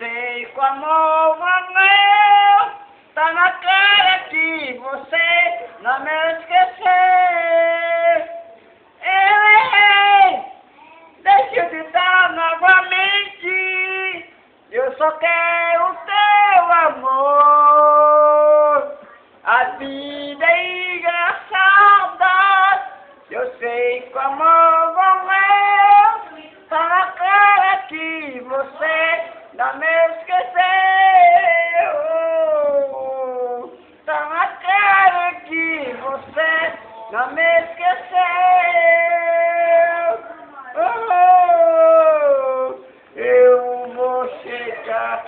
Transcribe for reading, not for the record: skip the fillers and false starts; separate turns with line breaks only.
sei como meu, tá na cara que você não me esqueceu. Eu errei, deixa eu te dar novamente, eu só quero o teu amor. A vida é engraçada, eu sei como eu, tá na cara que você não me esqueceu. Tá na cara que você não me esqueceu. Eu vou chegar.